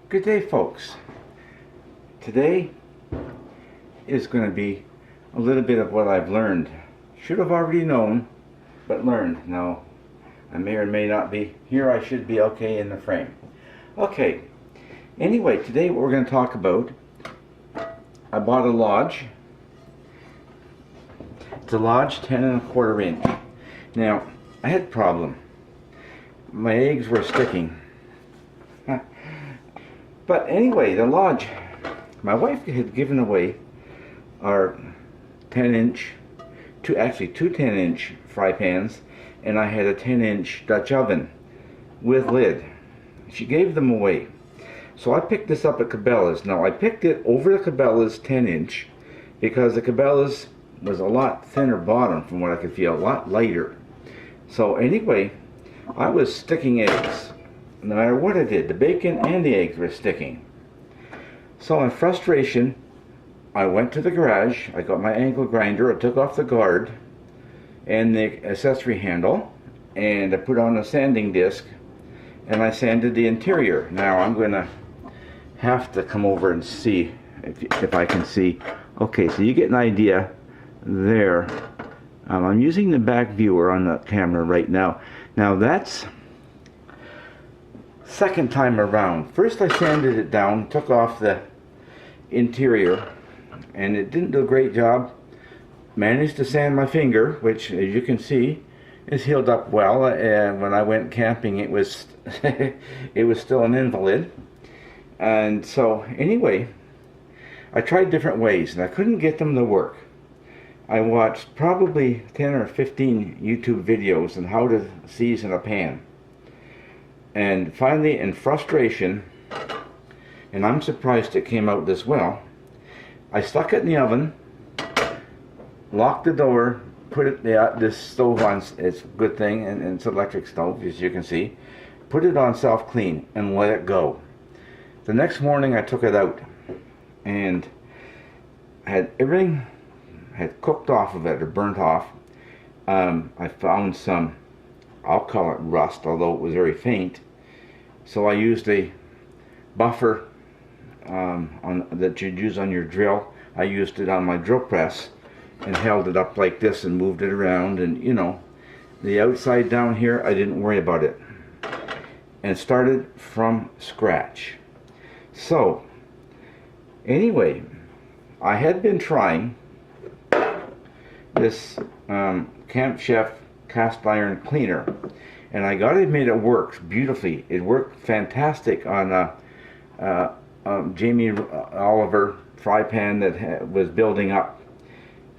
Good day, folks. Today is going to be a little bit of what I've learned. Should have already known, but learned. Now, I may or may not be. Here I should be okay in the frame. Okay, anyway, today what we're going to talk about, I bought a Lodge. It's a Lodge 10 1/4 inch. Now, I had a problem. My eggs were sticking. But anyway, the Lodge, my wife had given away our 10-inch, two 10-inch fry pans, and I had a 10-inch Dutch oven with lid. She gave them away. So I picked this up at Cabela's. Now I picked it over the Cabela's 10-inch because the Cabela's was a lot thinner bottom from what I could feel, a lot lighter. So anyway, I was sticking eggs. No matter what I did, the bacon and the eggs were sticking. So in frustration, I went to the garage, I got my angle grinder, I took off the guard and the accessory handle, and I put on a sanding disc, and I sanded the interior. Now I'm going to have to come over and see if I can see. Okay, so you get an idea there. I'm using the back viewer on the camera right now. Now that's second time around. First I sanded it down, took off the interior, and it didn't do a great job. Managed to sand my finger, which as you can see is healed up well, and when I went camping it was it was still an invalid. And so anyway, I tried different ways and I couldn't get them to work. I watched probably 10 or 15 YouTube videos on how to season a pan. And finally, in frustration, and I'm surprised it came out this well, I stuck it in the oven, locked the door, put this stove on, it's a good thing, and it's an electric stove, as you can see, put it on self-clean and let it go. The next morning I took it out and had everything had cooked off of it or burnt off. I found some, I'll call it rust, although it was very faint. So I used a buffer that you'd use on your drill. I used it on my drill press and held it up like this and moved it around, and you know, the outside down here I didn't worry about it, and started from scratch. So anyway, I had been trying this Camp Chef cast iron cleaner, and I gotta admit it works beautifully. It worked fantastic on Jamie Oliver fry pan that was building up,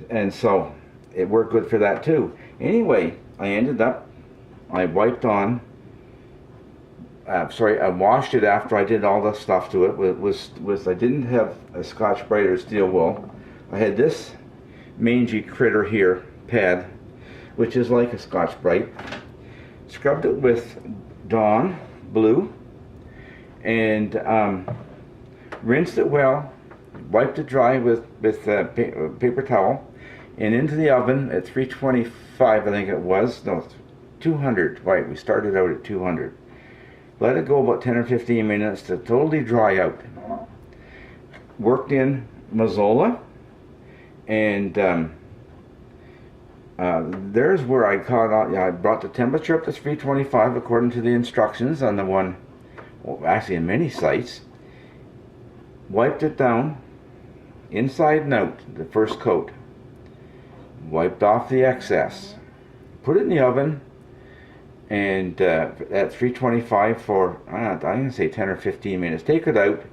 and so it worked good for that too. Anyway, I wiped on, I washed it after I did all the stuff to it. I didn't have a Scotch-Brite or steel wool. I had this mangy critter here, pad, which is like a Scotch-Brite. Scrubbed it with Dawn Blue and rinsed it well, wiped it dry with paper towel, and into the oven at 325, I think it was, no, 200, right, we started out at 200. Let it go about 10 or 15 minutes to totally dry out. Worked in Mazola, and there's where I caught on. I brought the temperature up to 325 according to the instructions on the one, well, actually in many sites. Wiped it down, inside and out, the first coat. Wiped off the excess. Put it in the oven, and at 325 for, I'm going to say 10 or 15 minutes. Take it out,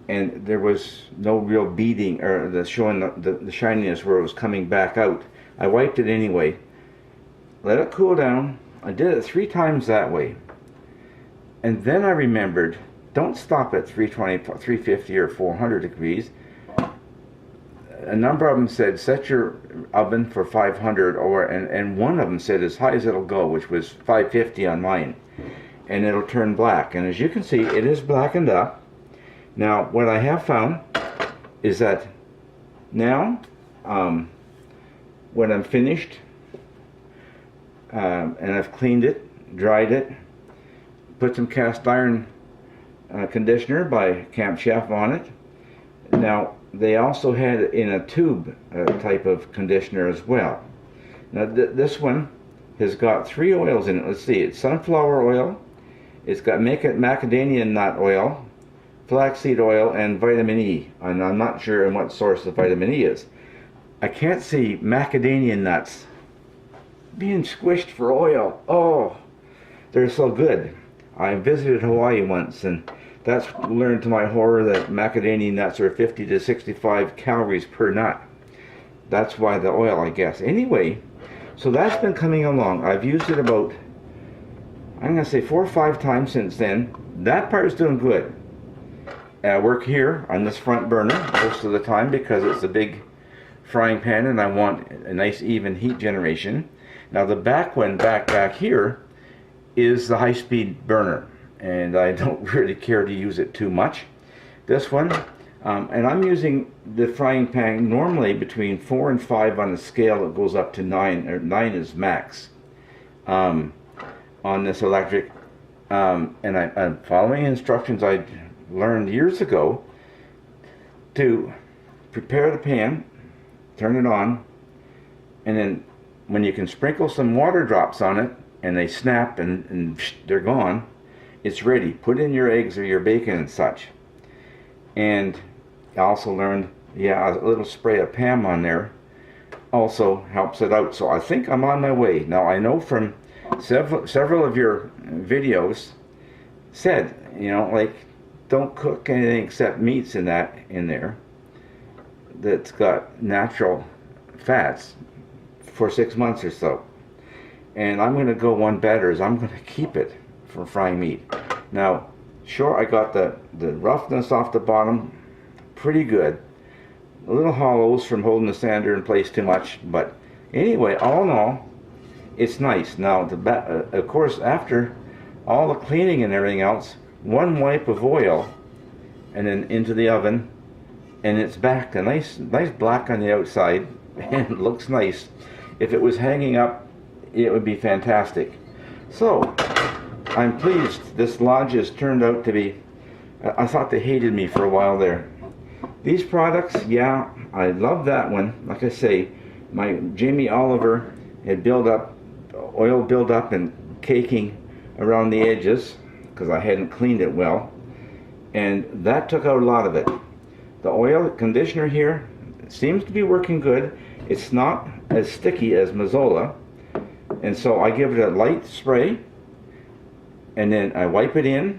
and there was no real beading or showing the shininess where it was coming back out. I wiped it anyway, let it cool down. I did it 3 times that way, and then I remembered, don't stop at 320, 350 or 400 degrees. A number of them said set your oven for 500, and one of them said as high as it'll go, which was 550 on mine, and it'll turn black. And as you can see, it is blackened up. Now what I have found is that now when I'm finished and I've cleaned it, dried it, put some cast iron conditioner by Camp Chef on it. Now they also had in a tube type of conditioner as well. Now this one has got 3 oils in it. Let's see, it's sunflower oil, it's got macadamia nut oil, flaxseed oil, and vitamin E. And I'm not sure in what source the vitamin E is. I can't see macadamia nuts being squished for oil. Oh, they're so good. I visited Hawaii once, and that's learned to my horror that macadamia nuts are 50 to 65 calories per nut. That's why the oil, I guess. Anyway, so that's been coming along. I've used it about, I'm going to say 4 or 5 times since then. That part is doing good. I work here on this front burner most of the time because it's a big frying pan and I want a nice even heat generation. Now the back one, back here, is the high-speed burner, and I don't really care to use it too much. This one, and I'm using the frying pan normally between 4 and 5 on a scale that goes up to 9, or 9 is max on this electric. And I'm following instructions I learned years ago to prepare the pan, turn it on, and then when you can sprinkle some water drops on it and they snap and they're gone, it's ready. Put in your eggs or your bacon and such. And I also learned, yeah, a little spray of Pam on there also helps it out. So I think I'm on my way. Now I know from several of your videos said, you know, like, don't cook anything except meats in there that's got natural fats for 6 months or so. And I'm going to go one better, is I'm going to keep it for frying meat. Now, sure, I got the roughness off the bottom pretty good. A little hollows from holding the sander in place too much, but anyway, all in all, it's nice. Now, of course, after all the cleaning and everything else, 1 wipe of oil and then into the oven, and it's back. A nice black on the outside, and it looks nice. If it was hanging up, it would be fantastic. So, I'm pleased. This Lodge has turned out to be, I thought they hated me for a while there. These products, yeah, I love that one. Like I say, my Jamie Oliver had oil build up and caking around the edges because I hadn't cleaned it well, and that took out a lot of it. The oil conditioner here seems to be working good. It's not as sticky as Mazola, and so I give it a light spray, and then I wipe it in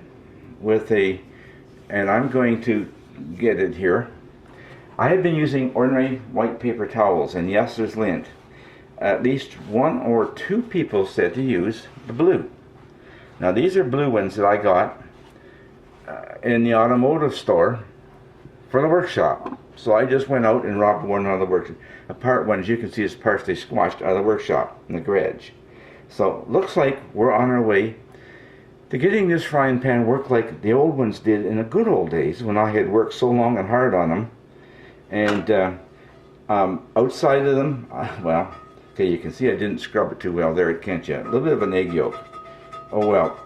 with and I'm going to get it here. I have been using ordinary white paper towels, and yes, there's lint. At least 1 or 2 people said to use the blue. Now these are blue ones that I got in the automotive store for the workshop. So I just went out and robbed one out of the workshop. One, as you can see, is partially squashed out of the workshop in the garage. So looks like we're on our way to getting this frying pan work like the old ones did in the good old days when I had worked so long and hard on them. And outside of them, well, okay, you can see I didn't scrub it too well there, can't you? A little bit of an egg yolk. Oh well,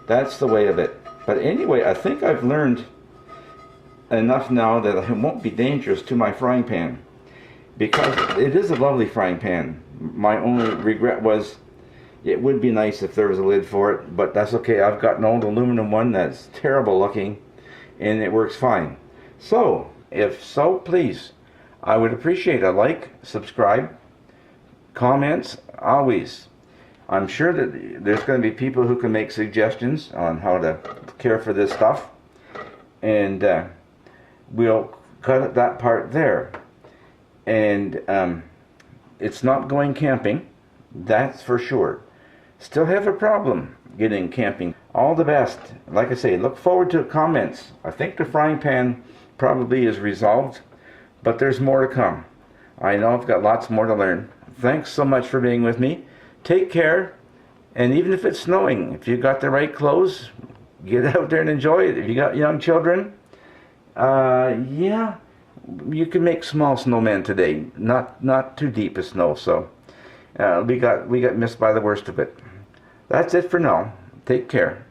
that's the way of it. But anyway, I think I've learned enough now that it won't be dangerous to my frying pan, because it is a lovely frying pan. My only regret was it would be nice if there was a lid for it, but that's okay. I've got an old aluminum one that's terrible looking, and it works fine. So, if so, please, I would appreciate a like, subscribe, comments, always. I'm sure that there's going to be people who can make suggestions on how to care for this stuff, and we'll cut that part there. And it's not going camping, that's for sure. Still have a problem getting camping. All the best. Like I say, look forward to comments. I think the frying pan probably is resolved, but there's more to come. I know I've got lots more to learn. Thanks so much for being with me. Take care, and even if it's snowing, if you got the right clothes, get out there and enjoy it. If you got young children, yeah, you can make small snowmen today. Not too deep a snow, so we got missed by the worst of it. That's it for now. Take care.